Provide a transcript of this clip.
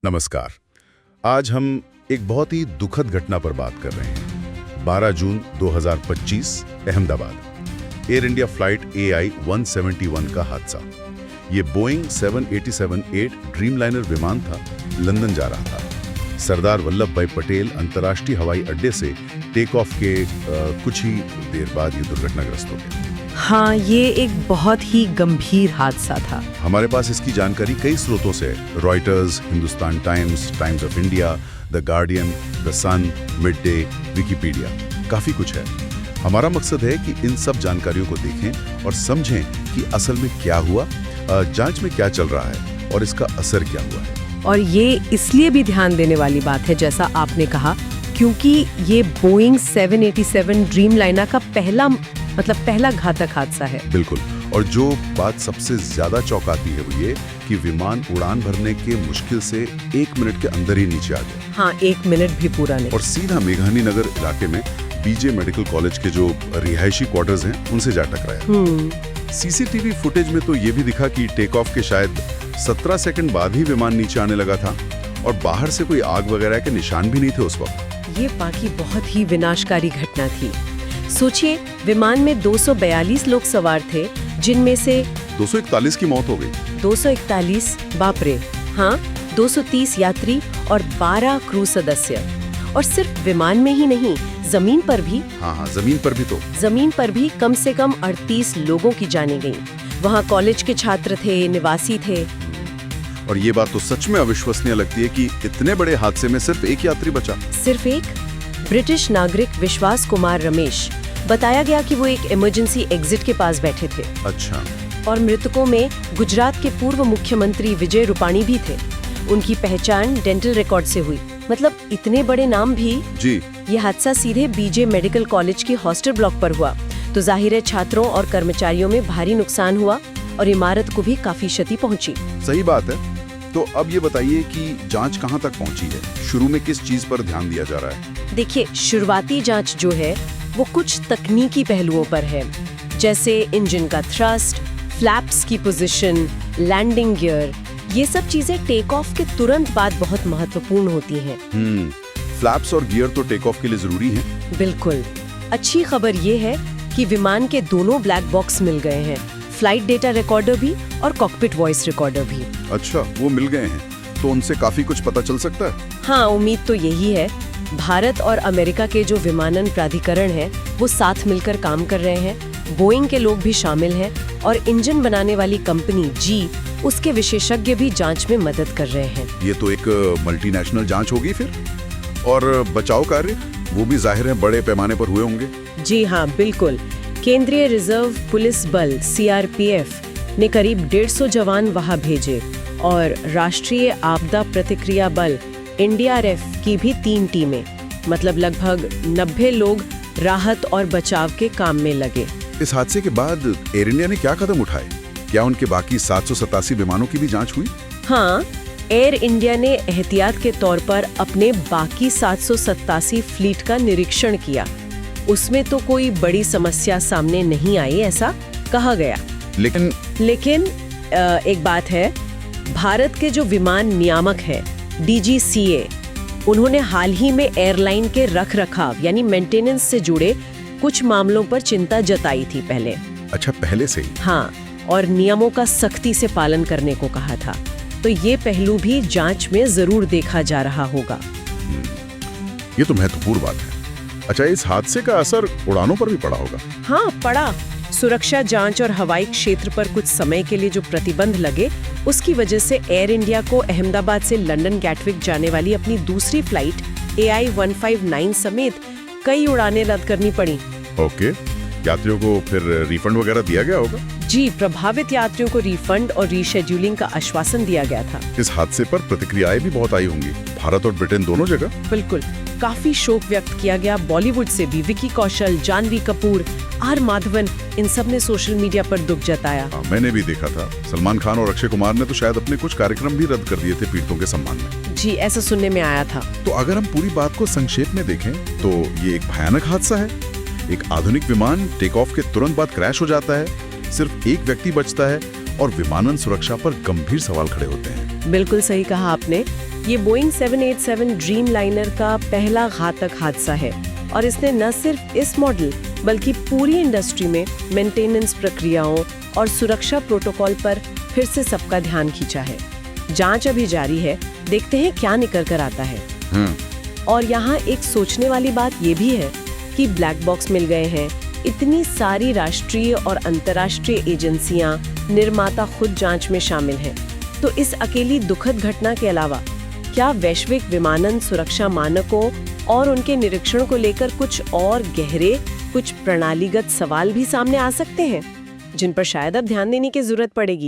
नमस्कार। आज हम एक बहुत ही दुखद घटना पर बात कर रहे हैं। 12 जून 2025 Ahmedabad air India flight AI 171 का हादसा। ये बोइंग 787-8 ड्रीमलाइनर विमान था, लंदन जा रहा था। सरदार वल्लभ भाई पटेल अंतर्राष्ट्रीय हवाई अड्डे से टेक ऑफ के कुछ ही देर बाद ये दुर्घटनाग्रस्त हो गया। हाँ, ये एक बहुत ही गंभीर हादसा था। हमारे पास इसकी जानकारी कई स्रोतों से, Reuters, Hindustan times, times of India, the Guardian, the Sun, mid day, Wikipedia, काफी कुछ है। हमारा मकसद है कि इन सब जानकारियों को देखें और समझें कि असल में क्या हुआ, जांच में क्या चल रहा है और इसका असर क्या हुआ है। और ये इसलिए भी ध्यान देने वाली बात है, जैसा आपने कहा, क्योंकि ये बोइंग 787 ड्रीमलाइनर का पहला घातक हादसा है। बिल्कुल। और जो बात सबसे ज्यादा चौंकाती है वो ये कि विमान उड़ान भरने के मुश्किल से 1 मिनट के अंदर ही नीचे आ गया। हाँ, 1 मिनट भी पूरा नहीं। और सीधा मेघानी नगर इलाके में बीजे मेडिकल कॉलेज के जो रिहायशी क्वार्टर्स हैं उनसे जा टकराया। सीसीटीवी फुटेज में तो ये भी दिखा कि टेक ऑफ के शायद 17 सेकंड बाद ही विमान नीचे आने लगा था और बाहर से कोई आग वगैरह के निशान भी नहीं थे उस वक्त। ये बाकी बहुत ही विनाशकारी घटना थी। सोचिए, विमान में 242 लोग सवार थे, जिनमें से 241 की मौत हो गई। 241, बाप रे। हाँ, 230 यात्री और 12 क्रू सदस्य। और सिर्फ विमान में ही नहीं, जमीन पर भी। हाँ, जमीन पर भी तो। जमीन पर भी कम से कम 38 लोगों की जानें गईं। वहाँ कॉलेज के छात्र थे, निवासी थे। और ये बात तो सच में अविश्वसनीय लगती है कि इतने बड़े हादसे में सिर्फ एक यात्री बचा। सिर्फ एक? ब्रिटिश नागरिक विश्वास कुमार रमेश। बताया गया कि वो एक इमरजेंसी एग्जिट के पास बैठे थे। अच्छा। और मृतकों में गुजरात के पूर्व मुख्यमंत्री विजय रूपाणी भी थे। उनकी पहचान डेंटल रिकॉर्ड से हुई। मतलब इतने बड़े नाम भी। जी। ये हादसा सीधे बीजे मेडिकल कॉलेज के हॉस्टल ब्लॉक पर हुआ, तो जाहिर है छात्रों और कर्मचारियों में भारी नुकसान हुआ और इमारत को भी काफी क्षति पहुंची। सही बात है। तो अब ये बताइए कि जांच कहां तक पहुंची है? शुरू में किस चीज पर ध्यान दिया जा रहा है? देखिए, शुरुआती जांच जो है वो कुछ तकनीकी पहलुओं पर है, जैसे इंजन का थ्रस्ट, फ्लैप्स की पोजीशन, लैंडिंग गियर। ये सब चीजें टेक ऑफ के तुरंत बाद बहुत महत्वपूर्ण होती हैं। फ्लैप्स और गियर तो टेक ऑफ के लिए जरूरी हैं। बिल्कुल। अच्छी खबर ये है कि विमान के दोनों ब्लैक बॉक्स मिल गए हैं, फ्लाइट डेटा रिकॉर्डर भी और कॉकपिट वॉइस रिकॉर्डर भी। अच्छा, वो मिल गए हैं, तो उनसे काफी कुछ पता चल सकता है। हाँ, उम्मीद तो यही है। भारत और अमेरिका के जो विमानन प्राधिकरण है वो साथ मिलकर काम कर रहे हैं। बोइंग के लोग भी शामिल हैं और इंजन बनाने वाली कंपनी जी, उसके विशेषज्ञ भी जांच में मदद कर रहे हैं। ये तो एक मल्टीनेशनल जांच होगी फिर। और बचाव कार्य वो भी जाहिर है बड़े पैमाने पर हुए होंगे। जी हाँ, बिल्कुल। केंद्रीय रिजर्व पुलिस बल CRPF ने करीब 150 जवान वहां भेजे और राष्ट्रीय आपदा प्रतिक्रिया बल NDRF की भी 3 टीमें, मतलब लगभग 90 लोग राहत और बचाव के काम में लगे। इस हादसे के बाद एयर इंडिया ने क्या कदम उठाए? क्या उनके बाकी 787 विमानों की भी जांच हुई? हाँ, एयर इंडिया ने एहतियात के तौर पर अपने बाकी 787 फ्लीट का निरीक्षण किया। उसमें तो कोई बड़ी समस्या सामने नहीं आई, ऐसा कहा गया। लेकिन एक बात है, भारत के जो विमान नियामक है DGCA, उन्होंने हाल ही में एयरलाइन के रखरखाव यानी मेंटेनेंस से जुड़े कुछ मामलों पर चिंता जताई थी पहले। अच्छा, पहले से ही? हाँ, और नियमों का सख्ती से पालन करने को कहा था। तो ये पहलू भी जांच में जरूर देखा जा रहा होगा। ये तो महत्वपूर्ण बात है। अच्छा, इस हादसे का असर उड़ानों पर भी पड़ा होगा? हाँ, पड़ा। सुरक्षा जांच और हवाई क्षेत्र पर कुछ समय के लिए जो प्रतिबंध लगे, उसकी वजह से एयर इंडिया को अहमदाबाद से लंदन गैटविक जाने वाली अपनी दूसरी फ्लाइट AI 159 समेत कई उड़ानें रद्द करनी पड़ी। ओके, यात्रियों को फिर रिफंड वगैरह दिया गया होगा? जी, प्रभावित यात्रियों को रिफंड और रीशेड्यूलिंग का आश्वासन दिया गया था। इस हादसे पर प्रतिक्रियाएं भी बहुत आई होंगी, भारत और ब्रिटेन दोनों जगह। बिल्कुल, काफी शोक व्यक्त किया गया। बॉलीवुड से भी विकी कौशल, जानवी कपूर, R माधवन, इन सब ने सोशल मीडिया पर दुख जताया। मैंने भी देखा था। सलमान खान और अक्षय कुमार ने तो शायद अपने कुछ कार्यक्रम भी रद्द कर दिए थे पीड़ितों के सम्मान में। जी, ऐसा सुनने में आया था। तो अगर हम पूरी बात को संक्षेप में देखें तो ये एक भयानक हादसा है। एक आधुनिक विमान टेक ऑफ के तुरंत बाद क्रैश हो जाता है, सिर्फ एक व्यक्ति बचता है और विमानन सुरक्षा पर गंभीर सवाल खड़े होते हैं। बिल्कुल सही कहा आपने। ये बोइंग 787 ड्रीम लाइनर का पहला घातक हादसा है और इसने न सिर्फ इस मॉडल बल्कि पूरी इंडस्ट्री में मेंटेनेंस प्रक्रियाओं और सुरक्षा प्रोटोकॉल पर फिर से सबका ध्यान खींचा है। जांच अभी जारी है, देखते हैं क्या निकल कर आता है। और यहाँ एक सोचने वाली बात ये भी है कि ब्लैक बॉक्स मिल गए हैं, इतनी सारी राष्ट्रीय और अंतर्राष्ट्रीय एजेंसियां, निर्माता खुद जांच में शामिल हैं। तो इस अकेली दुखद घटना के अलावा क्या वैश्विक विमानन सुरक्षा मानकों और उनके निरीक्षण को लेकर कुछ और गहरे, कुछ प्रणालीगत सवाल भी सामने आ सकते हैं, जिन पर शायद अब ध्यान देने की जरूरत पड़ेगी।